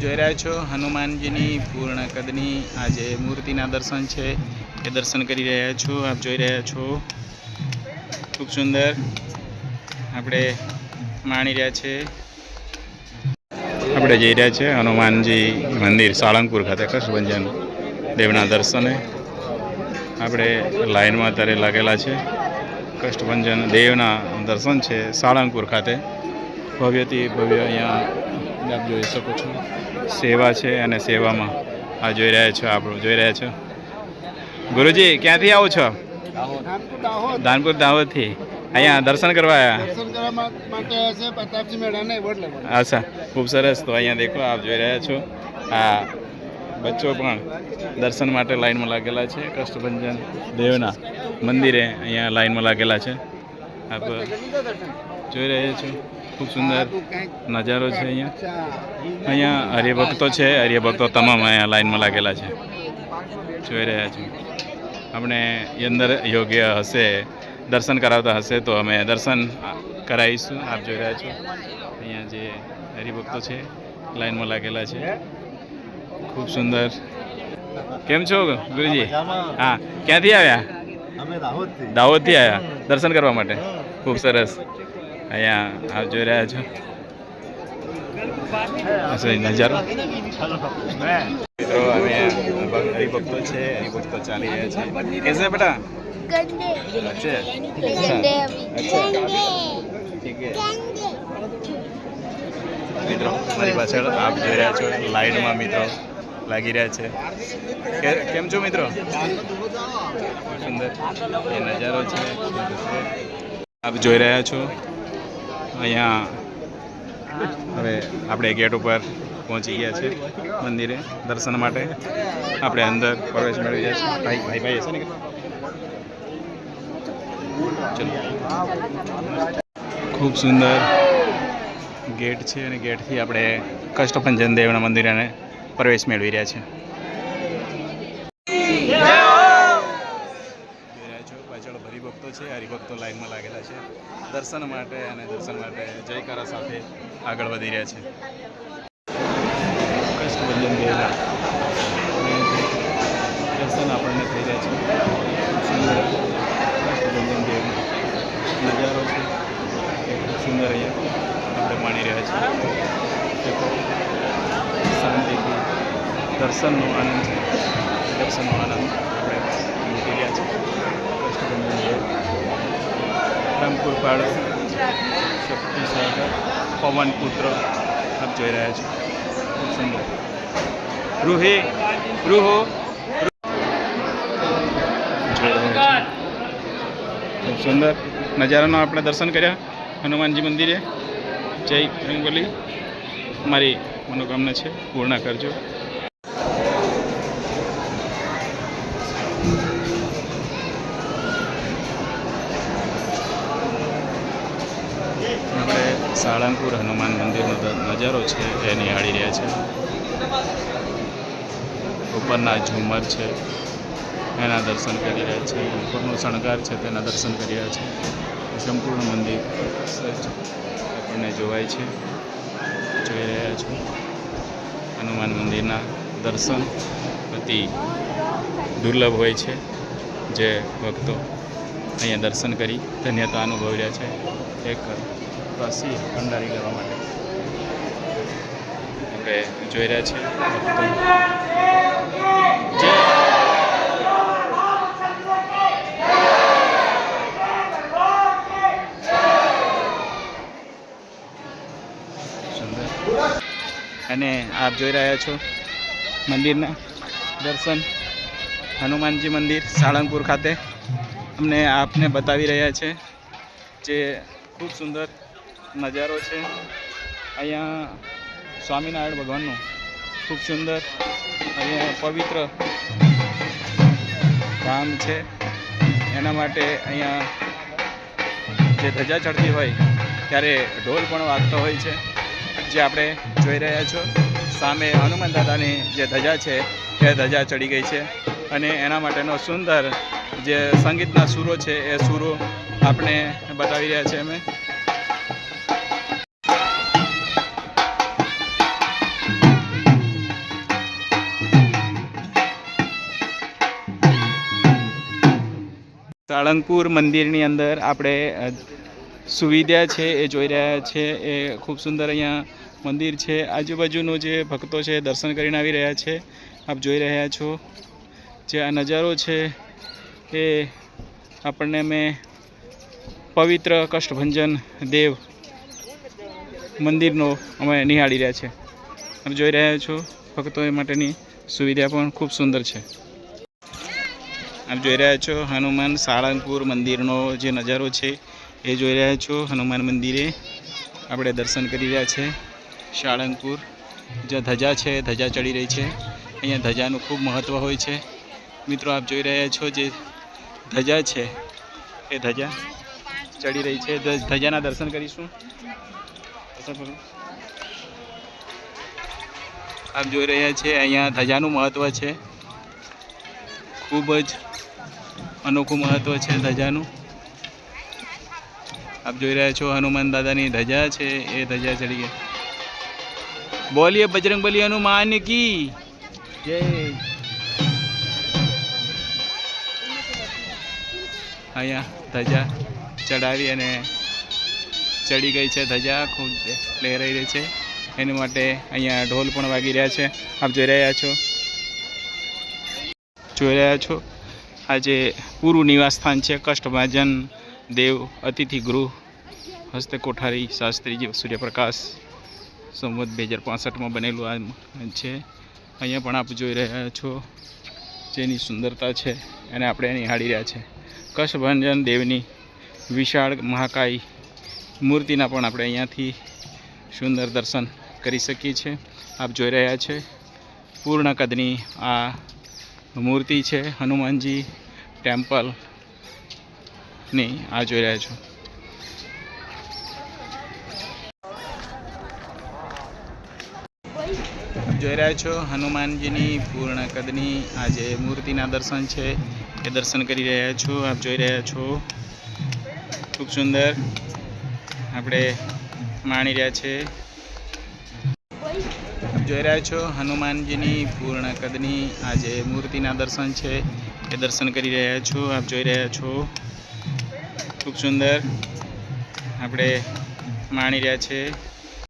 જોઈ રહ્યા છો હનુમાનજીની પૂર્ણ કદની આજે મૂર્તિના દર્શન છે એ દર્શન કરી રહ્યા છો. આપ જોઈ રહ્યા છો ખૂબ સુંદર આપણે માણી રહ્યા છે. આપણે જઈ રહ્યા છે હનુમાનજી મંદિર સાળંગપુર ખાતે કષ્ટભંજન દેવના દર્શને. આપણે લાઈનમાં અત્યારે લાગેલા છે. કષ્ટભંજન દેવના દર્શન છે સાળંગપુર ખાતે. ભવ્યથી ભવ્ય અહીંયા આપ જોઈ શકો છો સેવા છે અને સેવામાં આ જોઈ રહ્યા છો આપણું જોઈ રહ્યા છો. ગુરુજી ક્યાંથી આવો છો? ધાનપુર દાહોદથી અહીંયા દર્શન કરવા આવ્યા. અચ્છા, ખૂબ સરસ. તો અહીંયા દેખો આપ જોઈ રહ્યા છો આ બચ્ચો પણ દર્શન માટે લાઈનમાં લાગેલા છે. કષ્ટભંજન દેવના મંદિરે અહીંયા લાઈનમાં લાગેલા છે. આપ જોઈ રહ્યા છો ખૂબ સુંદર નજારો છે. અહીંયા હરિભક્તો છે. હરિભક્તો તમામ અહીંયા લાઈનમાં લાગેલા છે. જોઈ રહ્યા છો. આપણે અંદર યોગ્ય હશે દર્શન કરાવતા હશે તો અમે દર્શન કરાવીશું. આપ જોઈ રહ્યા છો અહીંયા જે હરિભક્તો છે લાઈનમાં લાગેલા છે. ખૂબ સુંદર. કેમ છો ગુરુજી? હા, ક્યાંથી આવ્યા? દાહોદથી આવ્યા દર્શન કરવા માટે. ખૂબ સરસ. અહીંયા આપ જોઈ રહ્યા છો નજારો. મિત્રો અમે હરિભક્તો છે. હરિભક્તો ચાલી રહ્યા છે. कैसे बेटा? अच्छे. મિત્રો મારી પાછળ આપ જોઈ રહ્યા છો લાઈનમાં મિત્રો લાગી રહ્યા છે. કેમ છો મિત્રો? સુંદર એ નજારો છે. આપ જોઈ રહ્યા છો અહીંયા હવે આપણે ગેટ ઉપર પહોંચી ગયા છે મંદિરે દર્શન માટે. આપણે અંદર પ્રવેશ મેળવી રહ્યા છીએ. ભાઈ હશે ને? ચલો. ખૂબ સુંદર ગેટ છે અને ગેટથી આપણે કષ્ટભંજન દેવના મંદિરને પ્રવેશ મેળવી રહ્યા છીએ. પાછળ હરિભક્તો છે. હરિભક્તો લાઈનમાં લાગેલા છે દર્શન માટે અને દર્શન માટે જયકારા સાથે આગળ વધી રહ્યા છે. કષ્ટભંજન દેવના દર્શન આપણને થઈ રહ્યા છે. સુંદર કષ્ટભંજન દેવનો નજારો છે એ ખૂબ સુંદર અહીંયા આપણે માણી રહ્યા છીએ. શાંતિથી દર્શનનો આનંદ છે. દર્શનનો આનંદ આપણે લૂટી રહ્યા છીએ. કષ્ટભંજન દેવ રામપુર પાડ શક્તિસાગર પવન પુત્ર આપ જોઈ રહ્યા છો. ખૂબ સુંદર રૂહો ખૂબ સુંદર નજારાનો આપણે દર્શન કર્યા હનુમાનજી મંદિરે. જય રંગોલી. મારી મનોકામના છે પૂર્ણ કરજો. આપણે સાળંગપુર હનુમાન મંદિરનો નજારો છે એ નિહાળી રહ્યા છે. ઉપરના ઝુમર છે એના દર્શન કરી રહ્યા છે. ઉપરનો શણગાર છે તેના દર્શન કરી રહ્યા છે. સંપૂર્ણ મંદિર આપણને જોવાય છે. જોઈ રહ્યા છો હનુમાન મંદિરના દર્શન અતિ દુર્લભ હોય છે. જે ભક્તો અહીંયા દર્શન કરી ધન્યતા અનુભવી રહ્યા છે એક રસી ભંડારી લેવા માટે આપણે જોઈ રહ્યા છીએ ભક્તો. અને આપ જોઈ રહ્યા છો મંદિરના દર્શન હનુમાનજી મંદિર સાળંગપુર ખાતે અમને આપને બતાવી રહ્યા છે. જે ખૂબ સુંદર નજારો છે. અહીંયા સ્વામિનારાયણ ભગવાનનું ખૂબ સુંદર અહીંયા પવિત્ર ધામ છે. એના માટે અહીંયા જે ધજા ચડતી હોય ત્યારે ઢોલ પણ વાગતો હોય છે. જે આપણે જોઈ રહ્યા છો સામે હનુમાન દાદાની જે ધજા છે એ ધજા ચડી ગઈ છે અને એના માટેનો સુંદર જે સંગીતના સૂરો છે એ સૂરો આપણે બતાવી રહ્યા છે અમે. સાળંગપુર મંદિરની અંદર આપણે સુવિધા છે એ જોઈ રહ્યા છે. એ ખૂબ સુંદર અહીંયા મંદિર છે. આજુબાજુનો જે ભક્તો છે દર્શન કરીને આવી રહ્યા છે. આપ જોઈ રહ્યા છો જે આ નજારો છે એ આપણને અમે પવિત્ર કષ્ટભંજન દેવ મંદિરનો અમે નિહાળી રહ્યા છે. આપ જોઈ રહ્યા છો ભક્તો માટેની સુવિધા પણ ખૂબ સુંદર છે. આપ જોઈ રહ્યા છો હનુમાન સાળંગપુર મંદિરનો જે નજારો છે એ જોઈ રહ્યા છો. હનુમાન મંદિરે આપણે દર્શન કરી રહ્યા છે. સાળંગપુર જ્યાં ધજા છે ધજા ચડી રહી છે. અહીંયા ધજાનું ખૂબ મહત્ત્વ હોય છે. મિત્રો આપ જોઈ રહ્યા છો જે ધજા છે એ ધજા ચડી રહી છે. ધજાના દર્શન કરીશું. આપ જોઈ રહ્યા છે અહીંયા ધજાનું મહત્ત્વ છે. ખૂબ જ અનોખું મહત્ત્વ છે ધજાનું. આપ જોઈ રહ્યા છો હનુમાન દાદાની ધજા છે એ ધજા ચડી ગઈ. બોલીએ બજરંગબલી હનુમાન કી જય. અહીંયા ધજા ચડાવી અને ચડી ગઈ છે. ધજા ખૂબ લહેરાઈ રહી છે. એની માટે અહીંયા ઢોલ પણ વાગી રહ્યા છે. આપ જોઈ રહ્યા છો આ જે પૂરું નિવાસ સ્થાન છે કષ્ટભંજન દેવ અતિથિ ગૃહ હસ્તે કોઠારી શાસ્ત્રીજી સૂર્યપ્રકાશ સંવત 2065માં બનેલું આ છે. અહીંયા પણ આપ જોઈ રહ્યા છો જેની સુંદરતા છે એને આપણે નિહાળી રહ્યા છે. કષ્ટભંજન દેવની વિશાળ મહાકાય મૂર્તિના પણ આપણે અહીંયાથી સુંદર દર્શન કરી શકીએ છીએ. આપ જોઈ રહ્યા છે પૂર્ણ કદની આ મૂર્તિ છે હનુમાનજી ટેમ્પલની. આ જોઈ રહ્યા છો. જોઈ રહ્યા છો હનુમાનજીની પૂર્ણ કદની આ જે મૂર્તિના દર્શન છે એ દર્શન કરી રહ્યા છો. આપ જોઈ રહ્યા છો ખૂબ સુંદર આપણે માણી રહ્યા છે. જોઈ રહ્યા છો હનુમાનજીની પૂર્ણ કદની આ જે મૂર્તિના દર્શન છે એ દર્શન કરી રહ્યા છો. આપ જોઈ રહ્યા છો ખૂબ સુંદર આપણે માણી રહ્યા છે.